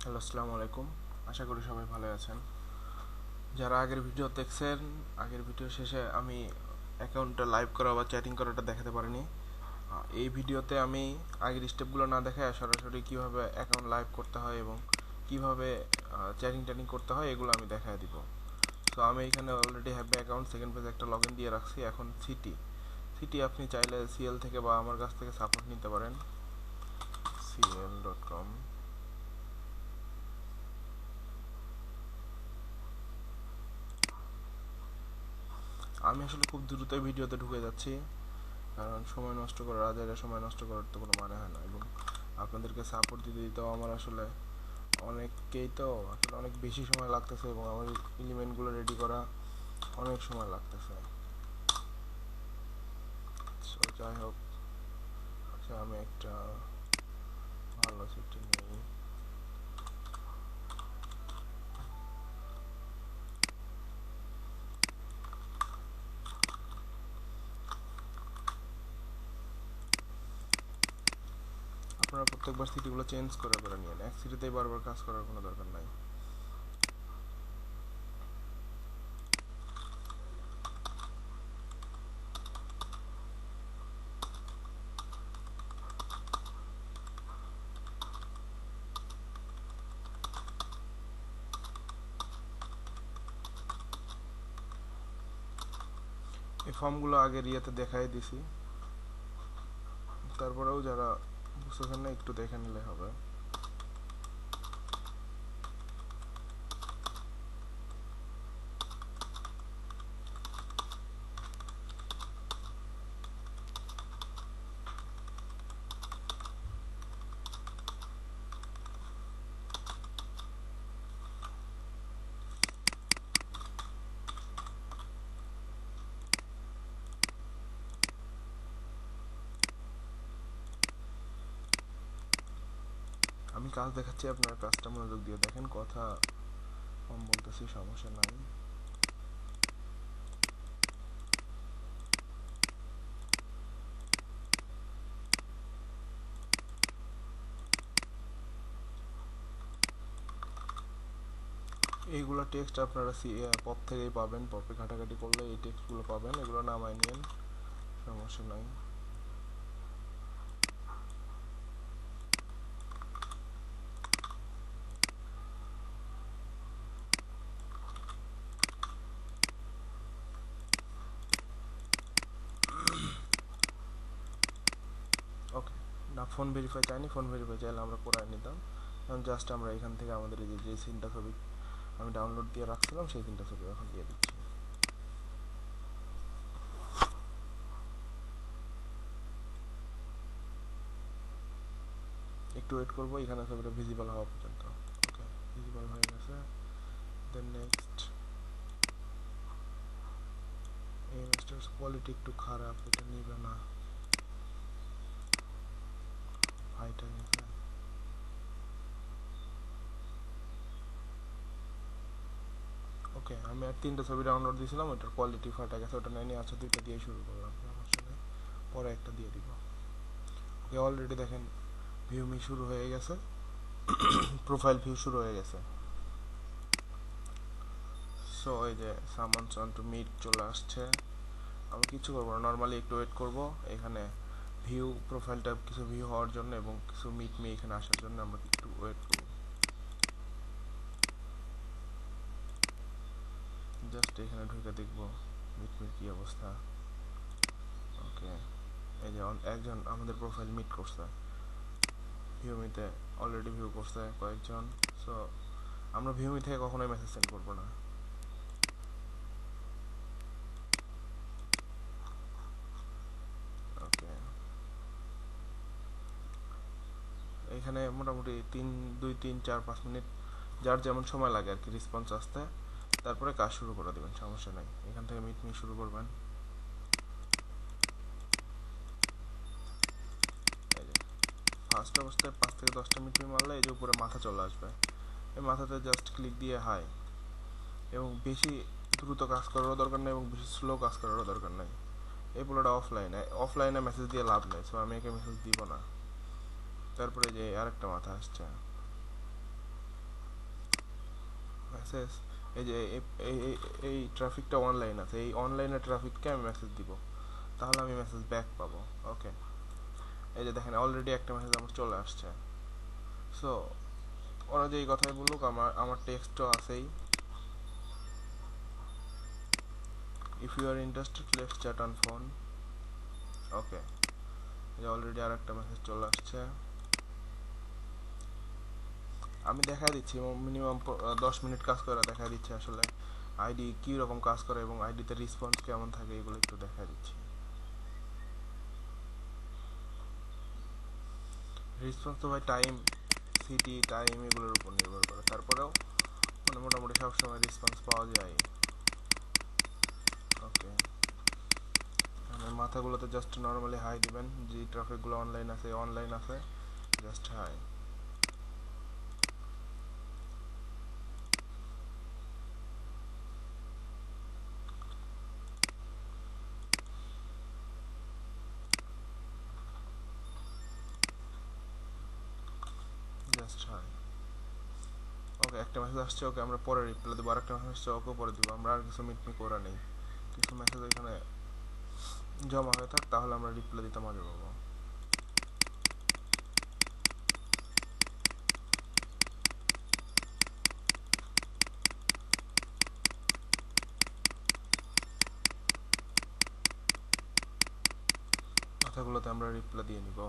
Hello, আসসালামু আলাইকুম। আশা করি সবাই ভালো আছেন। যারা আগের ভিডিও দেখছেন, আগের ভিডিও শেষে আমি অ্যাকাউন্টটা লাইভ করা বা চ্যাটিং করাটা দেখাতে পারিনি। এই ভিডিওতে আমি আগের স্টেপগুলো না দেখায় সরাসরি কীভাবে অ্যাকাউন্ট লাইভ করতে হয় এবং কীভাবে চ্যাটিং ট্যাটিং করতে হয় এগুলো আমি দেখায় দিব। সো আমি এখানে অলরেডি হ্যাভ অ্যাকাউন্ট সেকেন্ড পেজে একটা লগ ইন দিয়ে রাখছি। এখন সিটি সিটি আপনি চাইলে সিএল থেকে বা আমার কাছ থেকে সাপোর্ট নিতে পারেন, cl.com। আমি আসলে খুব দ্রুতই ভিডিওতে ঢুকে যাচ্ছি, কারণ সময় নষ্ট করার আজারে সময় নষ্ট করার তো কোনো মানে হয় না, এবং আপনাদেরকে সাপোর্ট দিতে দিতেও আমার আসলে অনেককেই তো আসলে অনেক বেশি সময় লাগতেছে এবং আমার এলিমেন্টগুলো রেডি করা অনেক সময় লাগতেছে। সো যাই হোক, আচ্ছা আমি একটা ভালো সিটি নিই। আপনারা প্রত্যেকবার সিটিগুলো চেঞ্জ করে করে নিন, এক সিটিতেই বারবার কাজ করার কোনো দরকার নাই। এই ফর্মগুলো আগের ইয়েতে দেখাই দিছি, তারপরেও যারা বুঝতেছেন না একটু দেখে নিলে হবে। আমি কাজ দেখাচ্ছি, আপনারা কাজটা মনোযোগ দিয়ে দেখেন, কথা কম বলতেছি, সমস্যা নাই। এইগুলো টেক্সট আপনারা পপ থেকেই পাবেন, পপে ঘাটাঘাটি করলে এই টেক্সটগুলো পাবেন, এগুলো নামায় নিন, সমস্যা নাই। ওকে, না ফোন ভেরিফাই চাইনি, ফোন ভেরিফাই চাইলে আমরা করাই নিতাম। এখন জাস্ট আমরা এখান থেকে আমাদের এই যে সিনটা ছবি আমি ডাউনলোড দিয়ে রাখছিলাম সেই সিনটা ছবি এখন দিয়ে দিচ্ছি। একটু ওয়েট করবো এখানে ছবিটা ভিজিবল হওয়া পর্যন্ত। ওকে, ভিজিবল হয়ে গেছে। দেন নেক্সট, এই ইমেজটার কোয়ালিটি একটু খারাপ, এটা নিবে না, হাইটা গেছে। ওকে, আমি আর তিনটা ছবি ডাউনলোড দিয়েছিলাম, ওটার কোয়ালিটি ফাটা গেছে, ওটা নেয়নি। আচ্ছা, দুইটা দিয়ে শুরু করলাম, সমস্যা নেই, পরে একটা দিয়ে দিব। ওকে, অলরেডি দেখেন ভিউ মি শুরু হয়ে গেছে, প্রোফাইল ভিউ শুরু হয়ে গেছে। সো এই যে সামওয়ানস ওয়ান্ট টু মিট চলে আসছে। আমি কিছু করবো না, নর্মালি একটু ওয়েট করবো। এখানে ভিউ প্রোফাইলটা কিছু ভিউ হওয়ার জন্য এবং কিছু মিট মি এখানে আসার জন্য আমরা একটু ওয়েট করবো। জাস্ট এখানে ঢুকে দেখবো মিট মির কী অবস্থা। ওকে, এই যে একজন আমাদের প্রোফাইল মিট করছে, ভিউমিতে অলরেডি ভিউ করছে কয়েকজন। সো আমরা ভিউমি থেকে কখনোই মেসেজ সেন্ড করবো না। ওকে, এখানে মোটামুটি 2-3-4-5 মিনিট যার যেমন সময় লাগে আর কি রেসপন্স আসতে, তারপরে কাজ শুরু করে দেবেন, সমস্যা নাই। এখান থেকে মিট মি শুরু করবেন। এই যে ফার্স্ট অবস্থায় 5 থেকে 10টা মিট মি মারলে এই যে উপরে মাথা চলে আসবে, এই মাথাতে জাস্ট ক্লিক দিয়ে হাই। এবং বেশি দ্রুত কাজ করারও দরকার নেই এবং বেশি স্লো কাজ করারও দরকার নেই। এই পুরোটা অফলাইনে মেসেজ দিয়ে লাভ নেই, সো আমি একে মেসেজ দিব না। তারপরে যে আরেকটা মাথা আসছে, মেসেজ, এই যে এই ট্রাফিকটা অনলাইন আছে, এই অনলাইনে ট্রাফিককে আমি মেসেজ দিব, তাহলে আমি মেসেজ ব্যাক পাবো। ওকে, এই যে দেখেন অলরেডি একটা মেসেজ আমার চলে আসছে। সো ওরা যেই কথাই বলুক, আমার টেক্সটও আছেই, if you are interested let's chat on phone. Okay, এই যে অলরেডি আর একটা মেসেজ চলে আসছে। আমি দেখা দিচ্ছি মিনিমাম 10 মিনিট কাজ করে দেখা দিচ্ছে আসলে আইডি কী রকম কাজ করে এবং আইডিতে রেসপন্স কেমন থাকে, এগুলো একটু দেখা দিচ্ছি। রেসপন্স তো ভাই টাইম, সিটি, টাইম এগুলোর উপর নির্ভর করে, তারপরেও মানে মোটামুটি সবসময় রেসপন্স পাওয়া যায়। ওকে, মাথাগুলোতে জাস্ট নর্মালি হাই দিবেন, যে ট্রাফিকগুলো অনলাইন আছে just hi. Just hi. Okay, একটা মেসেজ আসছে, ওকে আমরা পরে রিপ্লাই দেবো। আরেকটা মেসেজ আসছে, ওকে পরে দিব। আমরা আর কিছু মিটমি করা নেই, কিছু মেসেজ এখানে জমা হয়ে থাক, তাহলে আমরা রিপ্লাই দিতে মজা পাবো। কথাগুলোতে আমরা রিপ্লাই দিয়ে নিব।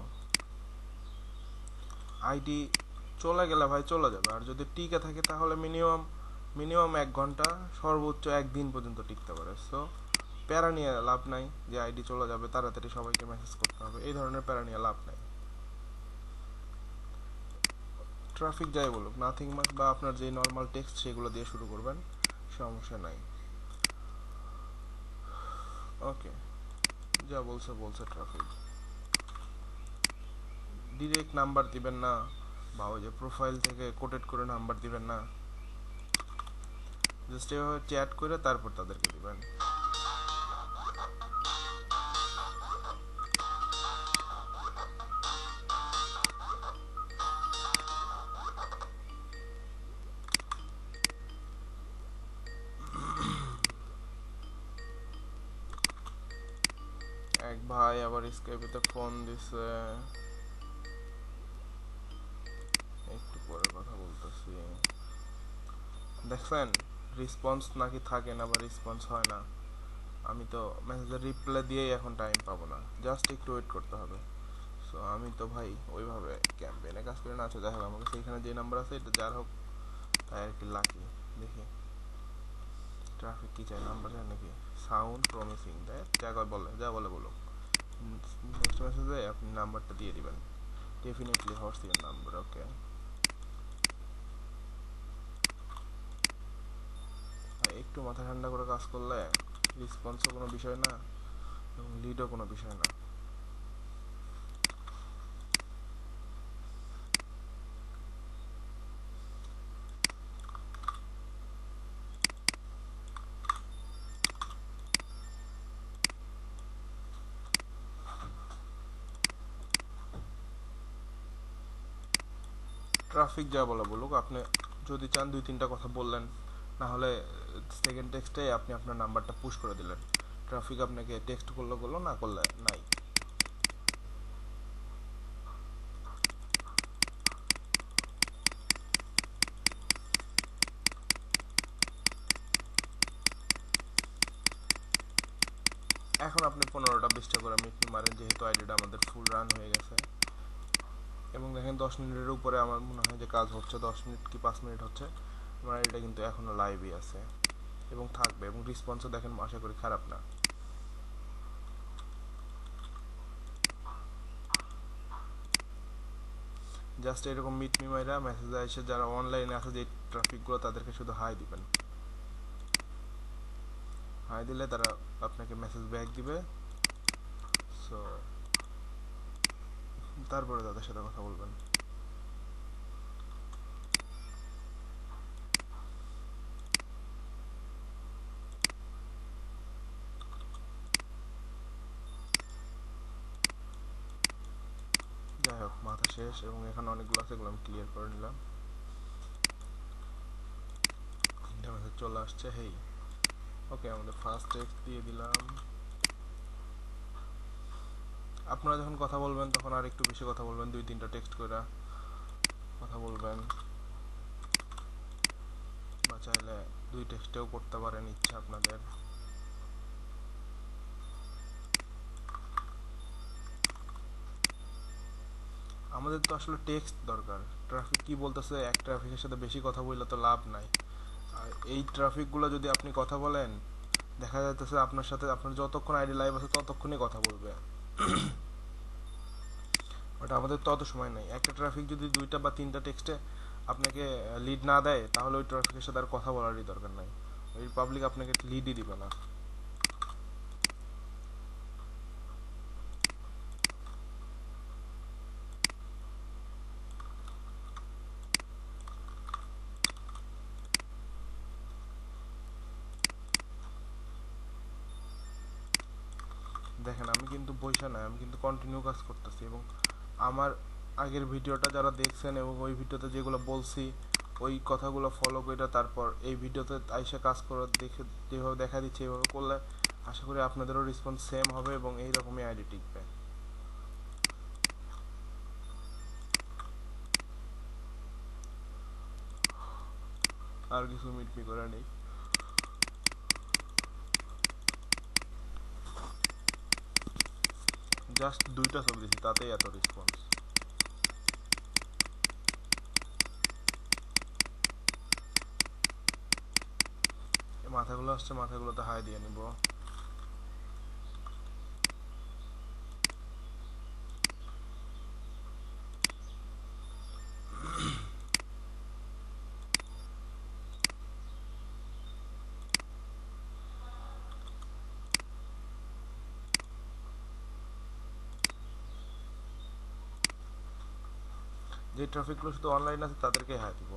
আইডি চলে গেলে ভাই চলে যাবে, আর যদি টিকে থাকে তাহলে মিনিমাম মিনিমাম 1 ঘন্টা, সর্বোচ্চ 1 দিন পর্যন্ত টিকতে পারে। সো প্যারা নিয়ে লাভ নাই যে আইডি চলে যাবে তাড়াতাড়ি সবাইকে মেসেজ করতে হবে, এই ধরনের প্যারা নিয়ে লাভ নাই। ট্রাফিক যাই বলুক, নাথিং মাচ বা আপনার যে নর্মাল টেক্সট সেগুলো দিয়ে শুরু করবেন, সমস্যা নাই। ওকে, যা বলছে বলছে ট্রাফিক। ডিরেক্ট নাম্বার দিবেন না, বা ওই যে প্রোফাইল থেকে কোটেড করে নাম্বার দিবেন না, জাস্ট এভাবে চ্যাট করে তারপর তাদেরকে দিবেন। এক ভাই আবার স্কাইপেতে ফোন দিছে, একটু পরে কথা বলতেছি। দেখছেন রেসপন্স নাকি থাকে না বা রেসপন্স হয় না, আমি তো মেসেজের রিপ্লাই দিয়েই এখন টাইম পাবো না, জাস্ট একটু ওয়েট করতে হবে। সো আমি তো ভাই ওইভাবে ক্যাম্পেইনে কাজ করে না। আচ্ছা যাই হোক, আমার কাছে এখানে যে নাম্বার আছে এটা যার হোক তাই আর কি লাকি। দেখি ট্রাফিক কি চাই, নাম্বার চাই নাকি? সাউন্ড প্রমিসিং দেয়, যা কয় বলে, যা বলে বলুক। নেক্সট মেসেজে আপনি নাম্বারটা দিয়ে দিবেন, ডেফিনেটলি হর্স ইউর নাম্বার। ওকে, একটু মাথা ঠান্ডা করে কাজ করলে রেসপন্সও কোনো বিষয় না এবং লিডও কোনো বিষয় না। ট্রাফিক যা বলা বলুক, আপনি যদি চান 2-3টা কথা বললেন, না হলে সেকেন্ড টেক্সটে আপনি আপনার নাম্বারটা পুশ করে দিলেন। ট্রাফিক আপনাকে টেক্সট করলে করলো, না করলে নাই। এখন আপনি 15টা 20টা করে মিট মারেন, যেহেতু আইডিটা আমাদের ফুল রান হয়ে গেছে। এবং দেখেন 10 মিনিটের উপরে আমার মনে হয় যে কাজ হচ্ছে, 10 মিনিট কি 5 মিনিট হচ্ছে, আমার আইডিটা কিন্তু এখনও লাইভই আছে এবং থাকবে, এবং রেসপন্সও দেখেন আশা করি খারাপ না। জাস্ট এরকম মিট মি মাইরা মেসেজ আসে, যারা অনলাইনে আছে যে ট্রাফিকগুলো, তাদেরকে শুধু হাই দিবেন। হাই দিলে তারা আপনাকে মেসেজ ব্যাক দিবে। সো তারপরে তাদের সাথে কথা বলবেন। যাই হোক, মাথা শেষ, এবং এখানে অনেকগুলো আছে, এগুলো আমি ক্লিয়ার করে নিলাম। চলে আসছে হেই। ওকে, আমাদের ফার্স্ট টেক্সট দিয়ে দিলাম। আপনারা যখন কথা বলবেন তখন আর একটু বেশি কথা বলবেন, 2-3টা টেক্সট করে কথা বলবেন, বা চাইলে 2 টেক্সটেও করতে পারেন, ইচ্ছা আপনাদের। আমাদের তো আসলে টেক্সট দরকার। ট্রাফিক কি বলতেছে, এক ট্রাফিকের সাথে বেশি কথা বললে তো লাভ নাই। আর এই ট্রাফিকগুলো যদি আপনি কথা বলেন, দেখা যাইতেছে আপনার সাথে আপনার যতক্ষণ আইডি লাইভ আছে ততক্ষণই কথা বলবে, বাট আমাদের তত সময় নেই। একটা ট্রাফিক যদি 2টা বা 3টা টেক্সটে আপনাকে লিড না দেয়, তাহলে ওই ট্রাফিকের সাথে আর কথা বলারই দরকার নাই, ওই পাবলিক আপনাকে লিডই দিবে না। দেখেন, আমি কিন্তু বইসা নাই, আমি কিন্তু কন্টিনিউ কাজ করতেছি, এবং আমার আগের ভিডিওটা যারা দেখছেন এবং ওই ভিডিওতে যেগুলো বলছি ওই কথাগুলো ফলো করে তারপর এই ভিডিওতে আইসা কাজ করে দেখে যেভাবে দেখা দিচ্ছে এইভাবে করলে আশা করি আপনাদেরও রেসপন্স সেম হবে এবং এইরকমই আইডি টিকবে। আর কিছু মিটমি করে নেই, জাস্ট 2টা ছবি দিছি, তাতেই এত রেসপন্স। মাথাগুলো আসছে, মাথাগুলোতে হাই দিয়ে নিব। যে ট্রাফিকগুলো শুধু অনলাইন আছে তাদেরকে হাই দিব।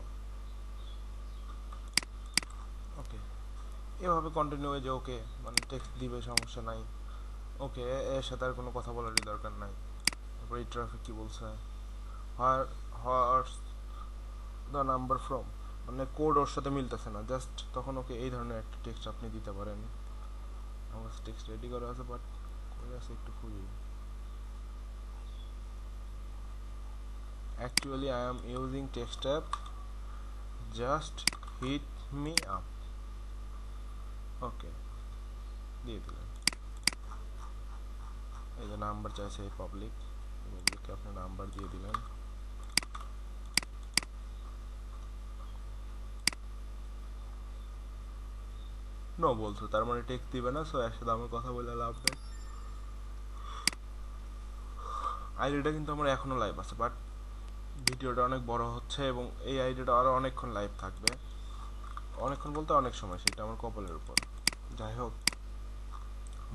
ওকে, এভাবে কন্টিনিউ হয়ে যে ওকে মানে টেক্সট দিবে, সমস্যা নাই। ওকে, এর সাথে আর কোনো কথা বলারই দরকার নাই। তারপর এই ট্রাফিক কি বলছে, হার হর্স দ্য নাম্বার ফ্রম, মানে কোড ওর সাথে মিলতেছে না, জাস্ট তখন ওকে এই ধরনের একটা টেক্সট আপনি দিতে পারেন। আমার টেক্সট রেডি করা আছে, বাট করে আছে একটু খুঁজি। Actually I am using text app, just hit me up. Okay, দিয়ে দিলেন। এই যে নাম্বার চাইছে এই পাবলিককে আপনি নাম্বার দিয়ে দিলেন। নো বলছো, তার মানে টেক্সট দিবে না, সো এর সাথে আমার কথা বলে লাভ নেই। আইডিটা কিন্তু আমার এখনো লাইভ আছে, বাট ভিডিওটা অনেক বড় হচ্ছে এবং এই আইডিটা আরও অনেকক্ষণ লাইভ থাকবে। অনেকক্ষণ বলতে অনেক সময়, সেটা আমার কপালের উপর। যাই হোক,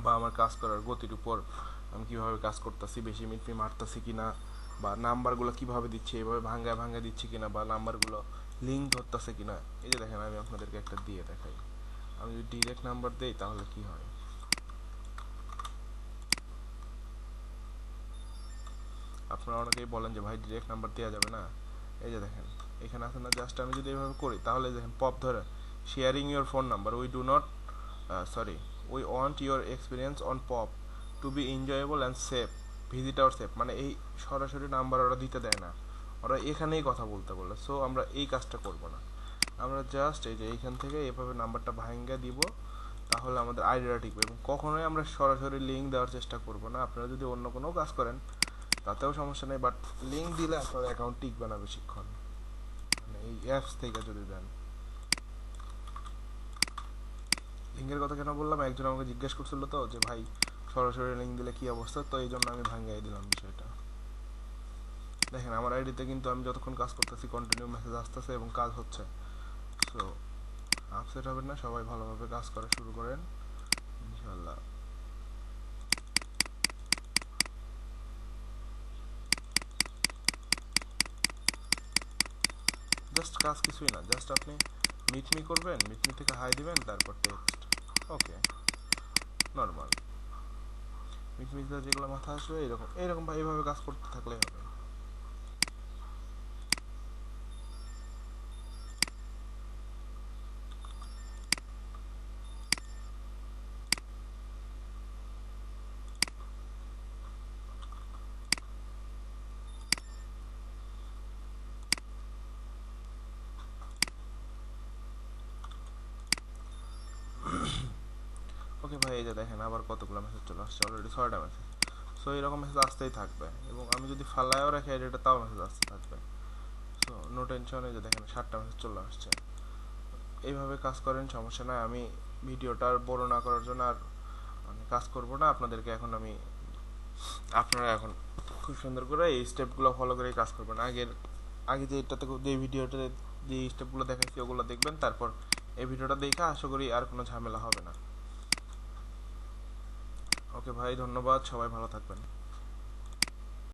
বা আমার কাজ করার গতির উপর, আমি কীভাবে কাজ করতেছি, বেশি মিনিট মারতেছি কিনা, বা নাম্বারগুলো কীভাবে দিচ্ছি, এইভাবে ভাঙ্গায় ভাঙ্গায় দিচ্ছি কিনা, বা নাম্বারগুলো লিঙ্ক ধরতেছে কিনা। এই যে দেখেন, আমি আপনাদেরকে একটা দিয়ে দেখাই। আমি যদি ডিরেক্ট নাম্বার দিই তাহলে কি হয়, আপনারা অনেকেই বলেন যে ভাই ডিরেক্ট নাম্বার দেওয়া যাবে না। এই যে দেখেন, এখানে আছে না, জাস্ট আমি যদি এইভাবে করি তাহলে দেখেন পপ ধরে sharing your phone number, we do not sorry we want your experience on Pop to be enjoyable and safe, visit our safe, মানে এই সরাসরি নাম্বার ওরা দিতে দেয় না, ওরা এখানেই কথা বলতে বলে। সো আমরা এই কাজটা করব না, আমরা জাস্ট এই যে এইখান থেকে এভাবে নাম্বারটা ভাঙ্গা দিব, তাহলে আমাদের আইডিয়া টিকবে। এবং কখনোই আমরা সরাসরি লিঙ্ক দেওয়ার চেষ্টা করব না। আপনারা যদি অন্য কোনো কাজ করেন তাতেও সমস্যা নেই, বাট লিঙ্ক দিলে আপনার অ্যাকাউন্ট টিকবে না বেশিক্ষণ, মানে এই অ্যাপস থেকে যদি দেন। লিঙ্কের কথা কেন বললাম, একজন আমাকে জিজ্ঞেস করছিল তো যে ভাই সরাসরি লিঙ্ক দিলে কী অবস্থা, তো এই জন্য আমি ভাঙিয়ে দিলাম বিষয়টা। দেখেন, আমার আইডিতে কিন্তু আমি যতক্ষণ কাজ করতেছি কন্টিনিউ মেসেজ আসতেছে এবং কাজ হচ্ছে। সো আপসেট হবেন না, সবাই ভালোভাবে কাজ করা শুরু করেন ইনশাল্লাহ। জাস্ট কাজ কিছুই না, জাস্ট আপনি মিটমি করবেন, মিটমি থেকে হাই দিবেন, তারপর টেক্সট। ওকে, নর্মাল মিটমিতে যেগুলো মাথা আসবে এরকম এইরকম এইভাবে কাজ করতে থাকলেই হবে। ওকে ভাই, এই যে দেখেন আবার কতগুলো মেসেজ চলে আসছে, অলরেডি 6টা মেসেজ। সো এরকম মেসেজ আসতেই থাকবে, এবং আমি যদি ফালায়ও রাখি এটা তাও মেসেজ আসতে থাকবে। সো নো টেনশন, এই যে দেখেন 7টা মেসেজ চলে আসছে। এইভাবে কাজ করেন, সমস্যা নয়। আমি ভিডিওটা আর বড় না করার জন্য আর মানে কাজ করব না আপনাদেরকে। এখন আমি আপনারা এখন খুব সুন্দর করে এই স্টেপগুলো ফলো করে কাজ করবেন। আগে যে ভিডিওটাতে যে স্টেপগুলো দেখাচ্ছি ওগুলো দেখবেন, তারপর এই ভিডিওটা দেখে আশা করি আর কোনো ঝামেলা হবে না। ওকে ভাই, ধন্যবাদ, সবাই ভালো থাকবেন।